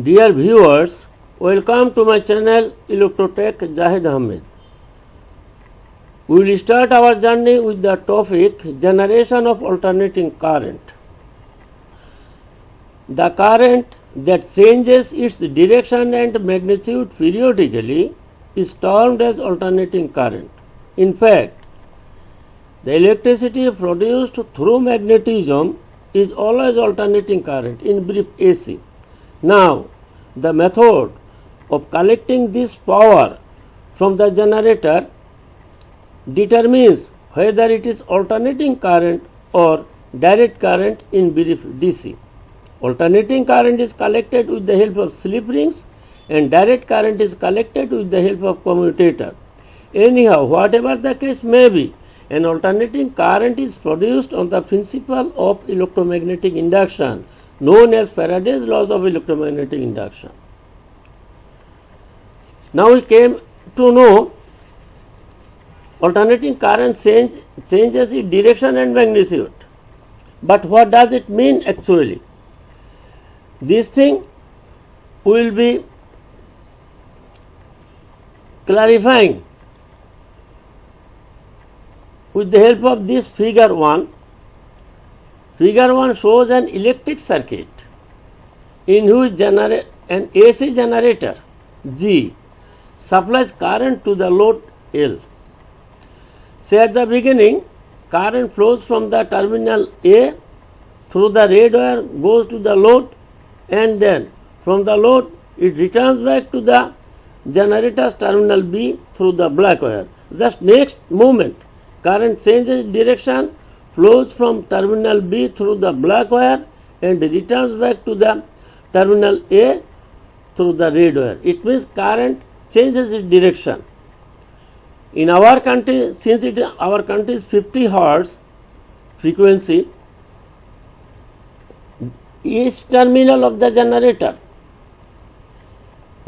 Dear viewers, welcome to my channel Electrotech Zahid Ahmed. We will start our journey with the topic generation of alternating current. The current that changes its direction and magnitude periodically is termed as alternating current. In fact, the electricity produced through magnetism is always alternating current, in brief AC. Now, the method of collecting this power from the generator determines whether it is alternating current or direct current, in brief DC. Alternating current is collected with the help of slip rings and direct current is collected with the help of commutator. Anyhow, whatever the case may be, an alternating current is produced on the principle of electromagnetic induction, known as Faraday's laws of electromagnetic induction. Now we came to know alternating current changes its direction and magnitude. But what does it mean actually? This thing we will be clarifying with the help of this figure 1. Figure 1 shows an electric circuit in which an AC generator G supplies current to the load L. Say at the beginning, current flows from the terminal A through the red wire, goes to the load, and then from the load it returns back to the generator's terminal B through the black wire. Just next moment, current changes direction, flows from terminal B through the black wire and returns back to the terminal A through the red wire. It means current changes its direction. In our country, since our country is 50 Hertz frequency, each terminal of the generator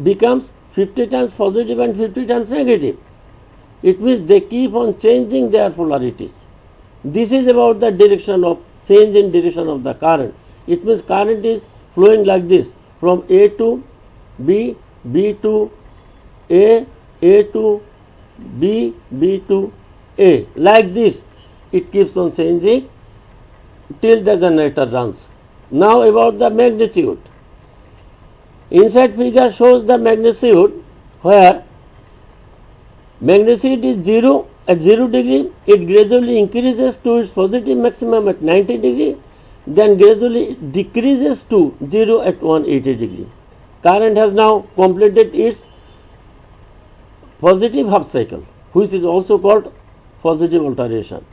becomes 50 times positive and 50 times negative. It means they keep on changing their polarities. This is about the direction of change in direction of the current. It means current is flowing like this from A to B, B to A to B, B to A. Like this, it keeps on changing till the generator runs. Now about the magnitude. Inside figure shows the magnitude where magnitude is 0 at 0 degree, it gradually increases to its positive maximum at 90 degree, then gradually decreases to 0 at 180 degree. Current has now completed its positive half cycle, which is also called positive alteration.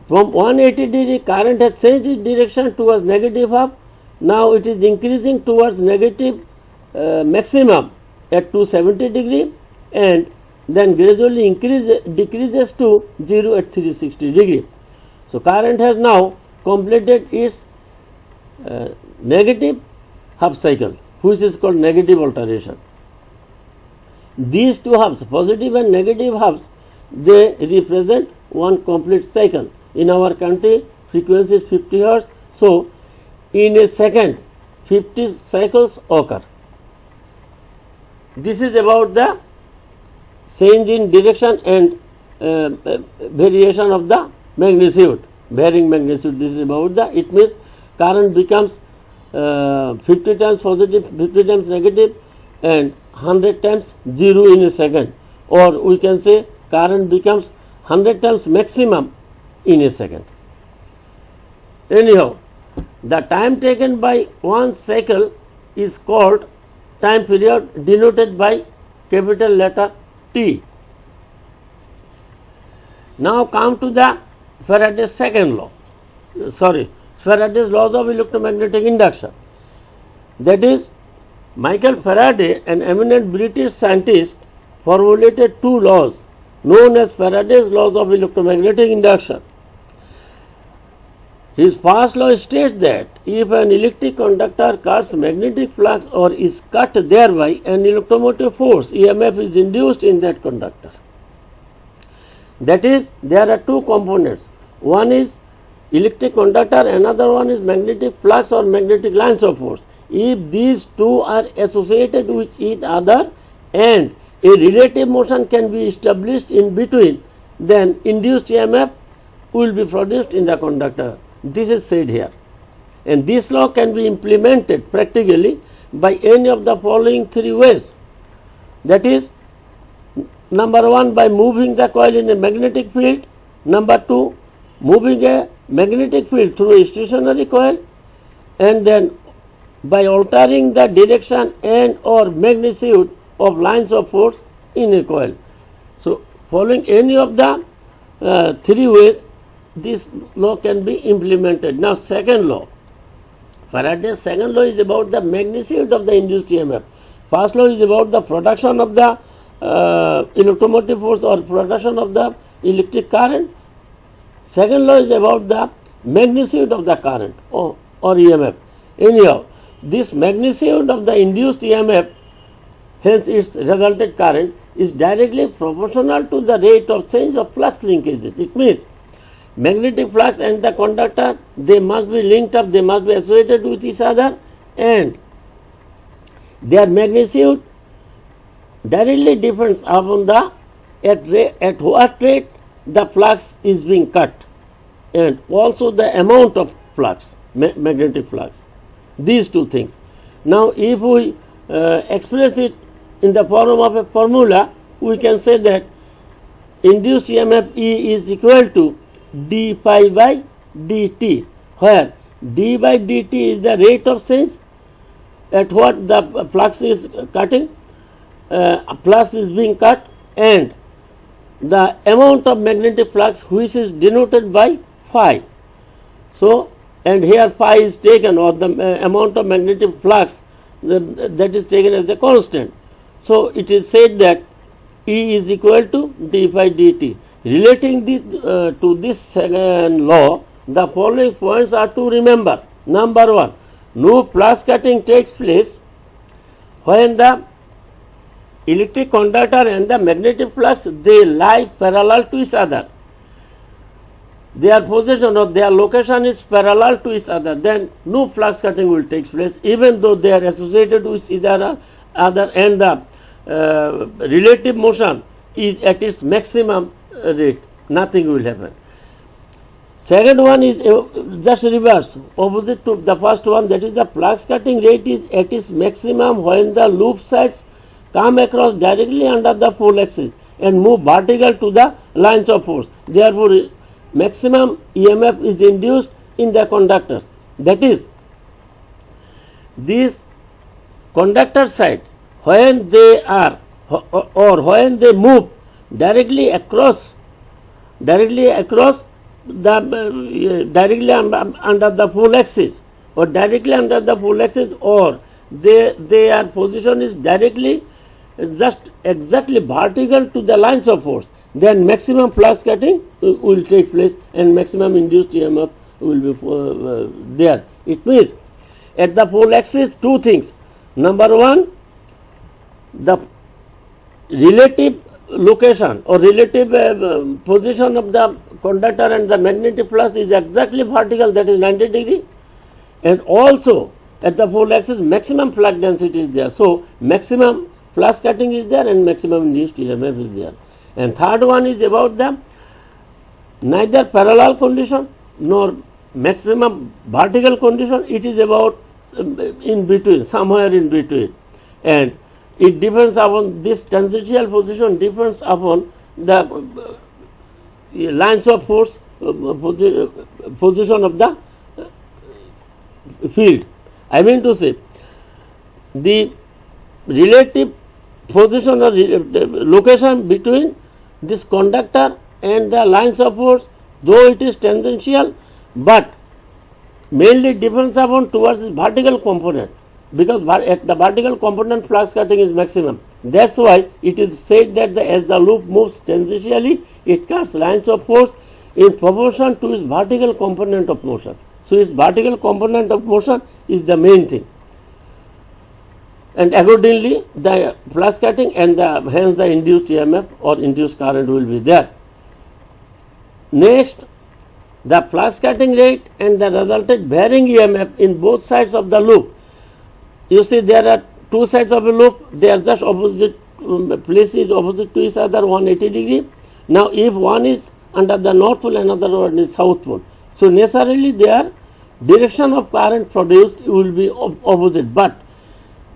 From 180 degree, current has changed its direction towards negative half. Now it is increasing towards negative maximum at 270 degree and then gradually decreases to 0 at 360 degree. So current has now completed its negative half cycle, which is called negative alteration. These two halves, positive and negative halves, they represent one complete cycle. In our country, frequency is 50 Hertz. So in a second, 50 cycles occur. This is about the change in direction and variation of the magnitude, varying magnitude. This is about the, it means current becomes 50 times positive, 50 times negative and 100 times 0 in a second, or we can say current becomes 100 times maximum in a second. Anyhow, the time taken by one cycle is called time period, denoted by capital letter T. Now come to the Faraday's second law, Faraday's laws of electromagnetic induction. That is, Michael Faraday, an eminent British scientist, formulated two laws known as Faraday's laws of electromagnetic induction. His first law states that if an electric conductor cuts magnetic flux or is cut thereby, an electromotive force EMF is induced in that conductor. That is, there are two components. One is electric conductor, another one is magnetic flux or magnetic lines of force. If these two are associated with each other and a relative motion can be established in between, then induced EMF will be produced in the conductor. This is said here. And this law can be implemented practically by any of the following three ways. That is, number one, by moving the coil in a magnetic field. Number two, moving a magnetic field through a stationary coil. And then by altering the direction and or magnitude of lines of force in a coil. So, following any of the three ways, this law can be implemented. Now, second law. Faraday's second law is about the magnitude of the induced EMF. First law is about the production of the electromotive force or production of the electric current. Second law is about the magnitude of the current or EMF. Anyhow, this magnitude of the induced EMF, hence its resultant current, is directly proportional to the rate of change of flux linkages. It means magnetic flux and the conductor, they must be linked up, they must be associated with each other, and their magnitude directly depends upon the at what rate the flux is being cut, and also the amount of flux, magnetic flux. These two things. Now, if we express it in the form of a formula, we can say that induced EMF E is equal to d phi by dt, where d by dt is the rate of change at what the flux is cutting, flux is being cut, and the amount of magnetic flux which is denoted by phi. So, and here phi is taken, or the amount of magnetic flux that is taken as a constant. So, it is said that E is equal to d phi dt. Relating to this second law, the following points are to remember. Number one, no flux cutting takes place when the electric conductor and the magnetic flux, they lie parallel to each other. Their position or their location is parallel to each other, then no flux cutting will take place, even though they are associated with each other, and the relative motion is at its maximum rate. Nothing will happen. Second one is just reverse, opposite to the first one, that is the flux cutting rate is at its maximum when the loop sides come across directly under the pole axis and move vertical to the lines of force. Therefore, maximum EMF is induced in the conductors. That is, this conductor side, when they are or when they move directly across the directly under the pole axis, or directly under the pole axis, or their position is directly just exactly vertical to the lines of force, then maximum flux cutting will take place and maximum induced EMF will be there. It means at the pole axis, two things. Number one, the relative location or relative position of the conductor and the magnetic flux is exactly vertical, that is 90 degree, and also at the pole axis maximum flux density is there. So, maximum flux cutting is there and maximum induced EMF is there. And third one is about the neither parallel condition nor maximum vertical condition, it is about in between, somewhere in between, and it depends upon this tangential position, depends upon the lines of force position of the field. I mean to say, the relative position or location between this conductor and the lines of force, though it is tangential, but mainly depends upon towards its vertical component, because at the vertical component flux cutting is maximum. That's why it is said that as the loop moves tangentially, it cuts lines of force in proportion to its vertical component of motion. So, its vertical component of motion is the main thing, and accordingly the flux cutting and hence the induced EMF or induced current will be there. Next, the flux cutting rate and the resultant varying EMF in both sides of the loop. You see there are two sides of a loop, they are just opposite places opposite to each other 180 degree. Now if one is under the north pole, another one is south pole. So necessarily their direction of current produced will be opposite, but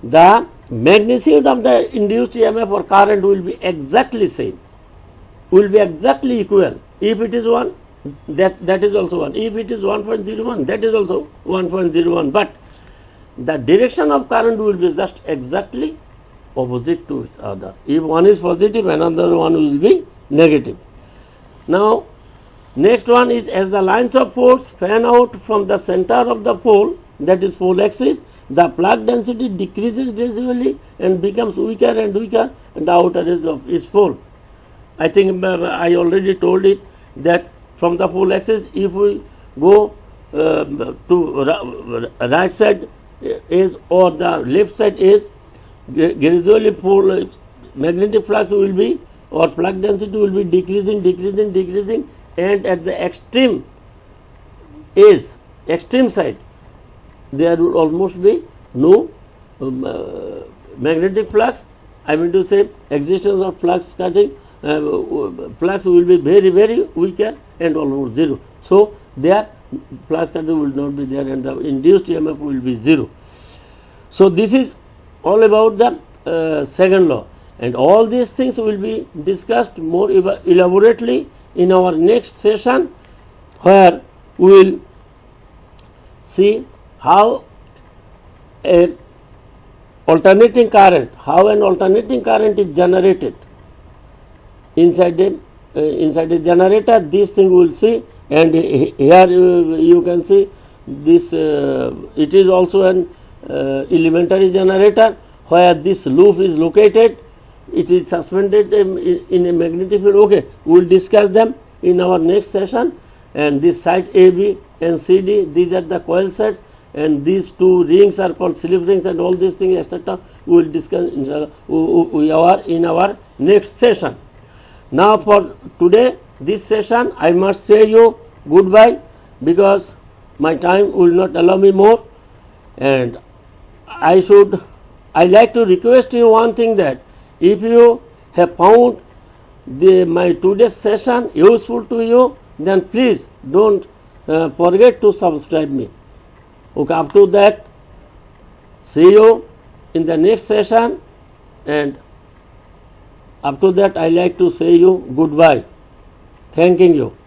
the magnitude of the induced EMF or current will be exactly same, will be exactly equal. If it is 1, that is also 1. If it is 1.01, that is also 1.01. But the direction of current will be just exactly opposite to each other. If one is positive, another one will be negative. Now, next one is as the lines of force fan out from the center of the pole, that is pole axis, the flux density decreases gradually and becomes weaker and weaker at the outer edge of each pole. I think I already told it that from the pole axis, if we go to right side edge or the left side edge, gradually pole magnetic flux will be or flux density will be decreasing, and at the extreme edge, extreme side, there will almost be no magnetic flux. I mean to say existence of flux cutting, flux will be very weaker and almost zero. So their flux cutting will not be there and the induced EMF will be zero. So this is all about the second law, and all these things will be discussed more elaborately in our next session, where we will see how an alternating current is generated inside a generator. This thing we will see, and here you can see this. It is also an elementary generator where this loop is located. It is suspended in a magnetic field. Okay, we will discuss them in our next session. And this side AB and CD, these are the coil sets, and these two rings are called slip rings, and all these things, etc. We will discuss in our next session. Now for today, this session, I must say you goodbye, because my time will not allow me more, and I like to request you one thing, that if you have found my today's session useful to you, then please don't forget to subscribe me. Okay, up to that, see you in the next session, and up to that I like to say you goodbye. Thanking you.